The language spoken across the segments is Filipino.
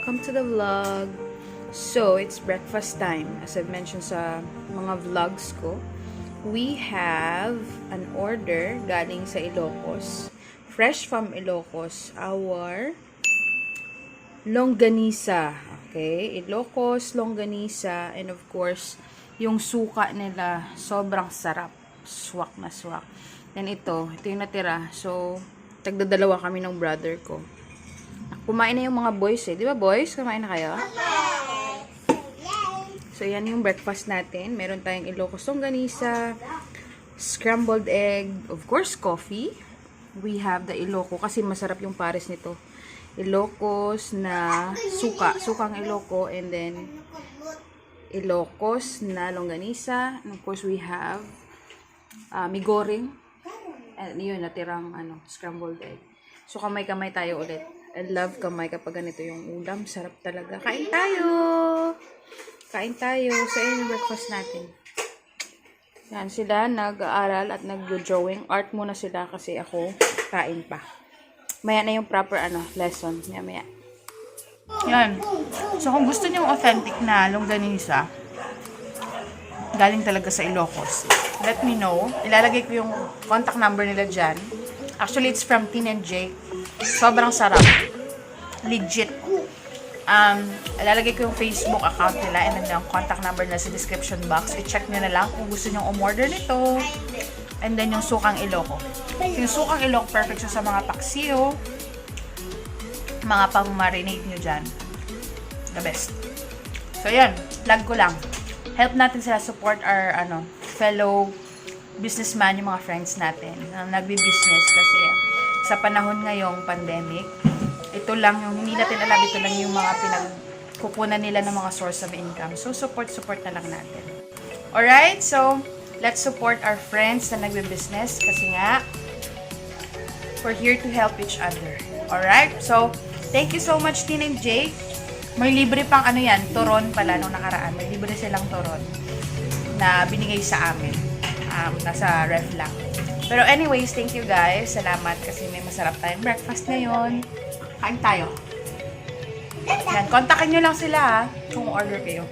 welcome to the vlog. So, it's breakfast time. As I've mentioned sa mga vlogs ko, we have an order galing sa Ilocos. Fresh from Ilocos, our longganisa. Okay? Ilocos, longganisa, and of course, yung suka nila, sobrang sarap. Swak na swak. Then ito yung natira. So, tagdadalawa kami ng brother ko. Kumain na yung mga boys eh. Di ba boys? Kumain na kayo? So, yan yung breakfast natin. Meron tayong Ilocos longganisa, scrambled egg, of course, coffee. We have the Iloco kasi masarap yung pares nito. Ilocos na suka. Sukang Iloco, and then Ilocos na longganisa. And of course, we have migoring. And yun, natirang scrambled egg. So, kamay-kamay tayo ulit. I love kamay kapag ganito yung ulam. Sarap talaga. Kain tayo! Kain tayo. Sa yung breakfast natin. Yan, sila nag-aaral at nag-drawing. Art muna sila kasi ako kain pa. Maya na yung proper lesson. Maya. Yan. So, kung gusto niyo authentic na longganisa, galing talaga sa Ilocos, let me know. Ilalagay ko yung contact number nila dyan. Actually, it's from Thin&Jake. Sobrang sarap. Legit. Ilalagay ko yung Facebook account nila and then yung contact number nila sa description box. I-check nyo na lang kung gusto nyo umorder nito. And then yung sukang Iloco. Yung sukang Iloco, perfect siya sa mga paksiyo, mga pang-marinate nyo dyan. The best. So, yan. Plug ko lang. Help natin sila support our fellow businessman, yung mga friends natin na nagbi-business kasi sa panahon ngayong pandemic, ito lang yung hindi natin alam, ito lang yung mga pinagkukunan nila ng mga source of income. So, support na lang natin. Alright? So, let's support our friends na nagbi-business kasi nga, we're here to help each other. Alright? So, thank you so much, Thin&Jake. May libre pang turon pala nung nakaraan. May libre silang turon na binigay sa amin. Nasa ref lang. Pero anyways, thank you guys. Salamat kasi may masarap tayong breakfast ngayon. Kain tayo. Yan, kontakin nyo lang sila kung order kayo.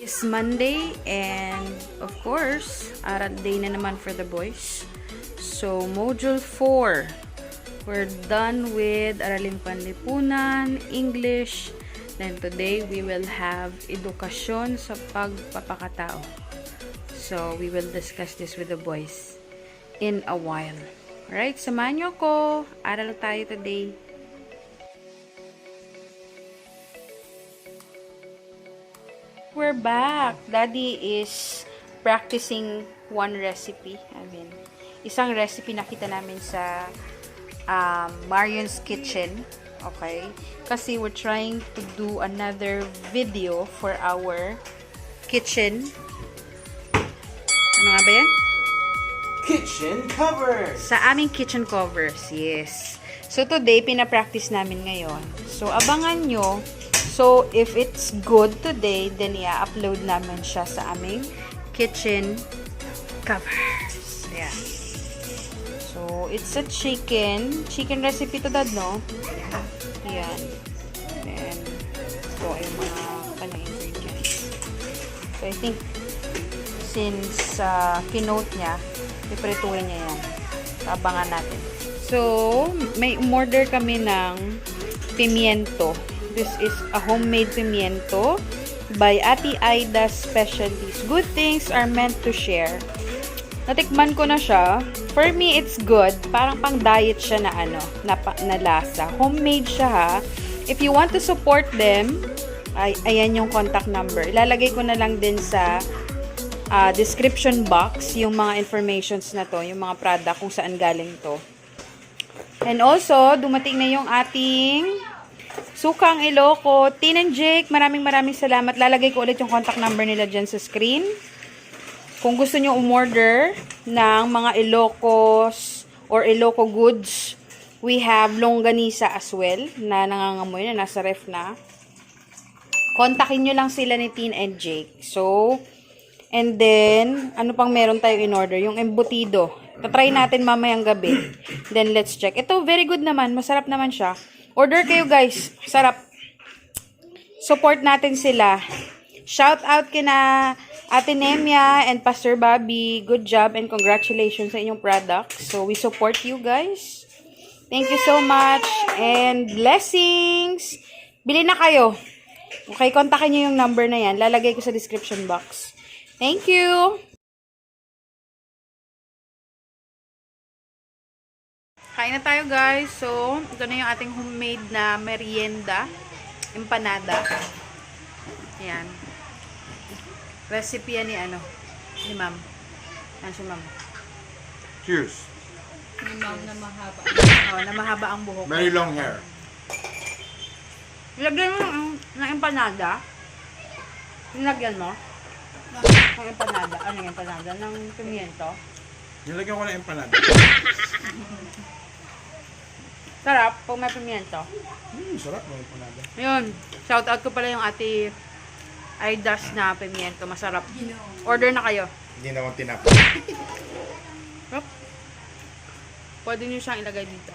It's Monday and of course, aral day na naman for the boys. So, Module 4. We're done with Araling Panlipunan, English. Then today, we will have Edukasyon sa Pagpapakatao. So, we will discuss this with the boys in a while. Alright, samahan nyo ko. Aral tayo today. We're back. Daddy is practicing one recipe. Isang recipe nakita namin sa Marion's Kitchen. Okay? Kasi we're trying to do another video for our kitchen. Ano nga ba yan? Kitchen covers! Sa aming kitchen covers. Yes. So, today, pinapractice namin ngayon. So, abangan nyo. So, if it's good today, then i-upload namin siya sa aming kitchen covers. Ayan. So, it's a chicken recipe to, Dad, no? Ayan. Then, ito yung mga kanyang ingredients. So, I think, since kinote niya, iprituin niya yan. So, abangan natin. So, may umorder kami ng pimiento. This is a homemade pimiento by Ate Aida Specialties. Good things are meant to share. Natikman ko na siya. For me, it's good. Parang pang diet siya na na lasa. Homemade siya ha. If you want to support them, ayan yung contact number. Ilalagay ko na lang din sa description box yung mga informations na to, yung mga product kung saan galing to. And also, dumating na yung ating Sukang Iloco, Thin&Jake, maraming salamat. Lalagay ko ulit yung contact number nila dyan sa screen. Kung gusto nyo umorder ng mga Ilocos or Iloco goods, we have longganisa as well na nangangamoy na nasa ref na. Kontakin nyo lang sila ni Thin&Jake. So, and then, ano pang meron tayong in-order? Yung embutido. Tatry natin mamayang gabi. Then, let's check. Ito, very good naman. Masarap naman siya. Order kayo, guys. Sarap. Support natin sila. Shout out kina Ate Nemia and Pastor Bobby. Good job and congratulations sa inyong product. So, we support you, guys. Thank you so much. And blessings. Bili na kayo. Okay, kontakin nyo yung number na yan. Lalagay ko sa description box. Thank you! Kain na tayo, guys. So, ito na yung ating homemade na merienda. Empanada. Ayan. Recipe yan ni Ma'am. Yan si Ma'am. Cheers. Ni Ma'am na mahaba. Na mahaba ang buhok. Very long hair. Nilagyan mo ng empanada. Nilagyan mo? Ng empanada. Ano yung empanada? Ng pimiento. Nilagyan ko na empanada. Sarap pag may pimiento. Sarap ng empanada. Yun. Shout out ko pala yung ate Aida's na pimiento. Masarap. Order na kayo. Hindi naman tinapos. Yup. Pwede nyo siyang ilagay dito.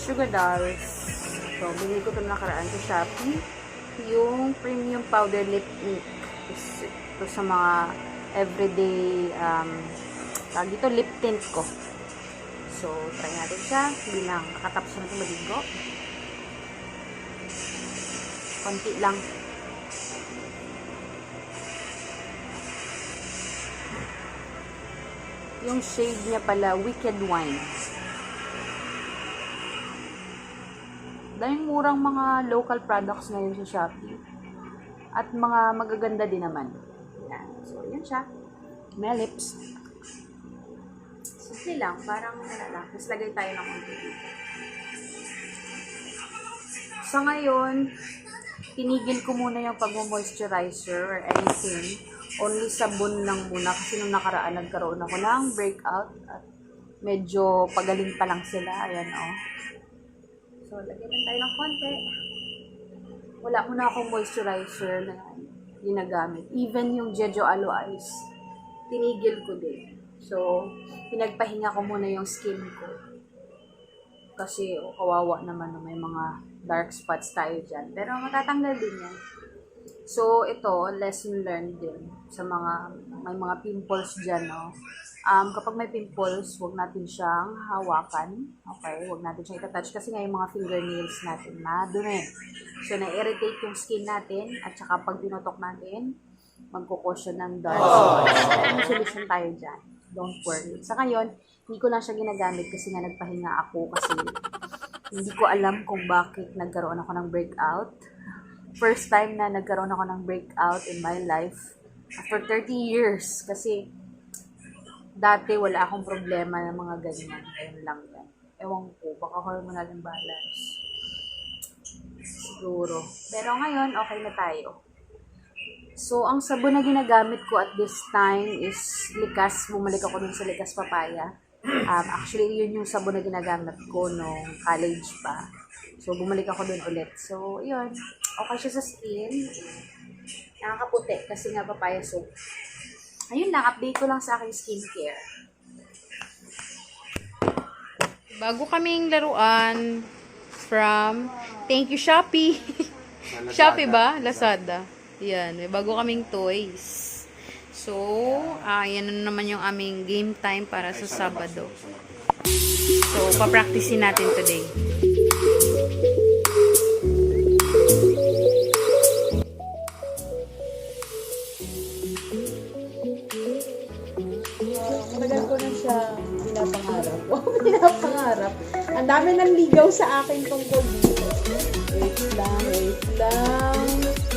Sugar dolls. So, binili ko ito nakaraan sa Shopee. Yung premium powder lip ink. Ito sa mga everyday dito lip tint ko. So, try natin siya. Hindi lang. Kakatapos na ito maligo. Konti lang. Yung shade niya pala, Wicked Wine. Daming murang mga local products ngayon sa Shopee. At mga magaganda din naman. Yan. So, yan siya. May lips. Simple lang. Parang, lang. Mas lagay tayo ng konti dito. So, ngayon, tinigil ko muna yung pag-moisturizer or anything. Only sabon lang muna. Kasi nung nakaraan, nagkaroon ako ng breakout. At medyo pagaling pa lang sila. Ayan, oh. So, lagyan lang tayo ng konti. Wala muna akong moisturizer na ginagamit. Even yung Jejo Aloe Ice, tinigil ko din. So, pinagpahinga ko muna yung skin ko. Kasi, kawawa naman may mga dark spots tayo dyan. Pero matatanggal din yan. So, ito, lesson learned din sa may mga pimples dyan, no? Kapag may pimples, huwag natin siyang hawakan. Okay? Huwag natin siyang itatouch kasi nga yung mga fingernails natin madumi. So, na-irritate yung skin natin at saka pag tinutok natin, magkukos siya ng dark spots. May solution tayo dyan. Don't worry. Sa ngayon, hindi ko lang siya ginagamit kasi nga nagpahinga ako kasi hindi ko alam kung bakit nagkaroon ako ng breakout. First time na nagkaroon ako ng breakout in my life after 30 years kasi dati wala akong problema ng mga ganyan. Ayun lang yan. Ewan ko, baka hormonal imbalance. Siguro. Pero ngayon, okay na tayo. So, ang sabon na ginagamit ko at this time is Likas. Bumalik ako dun sa Likas Papaya. Actually, yun yung sabon na ginagamit ko nung college pa. So, bumalik ako dun ulit. So, yun. Okay siya sa skin. Nakakaputi kasi nga papaya soap. Ayun lang, update ko lang sa aking skincare. Bago kaming laruan from Thank You Shopee. Shopee ba? Lazada. Yan, may bago kaming toys. So, yan na naman yung aming game time para sa Sabado. So, papracticein natin today. Matagal ko na siya pinapangarap. Pinapangarap. Ang dami nang ligaw sa akin tungkol dito. Wait lang.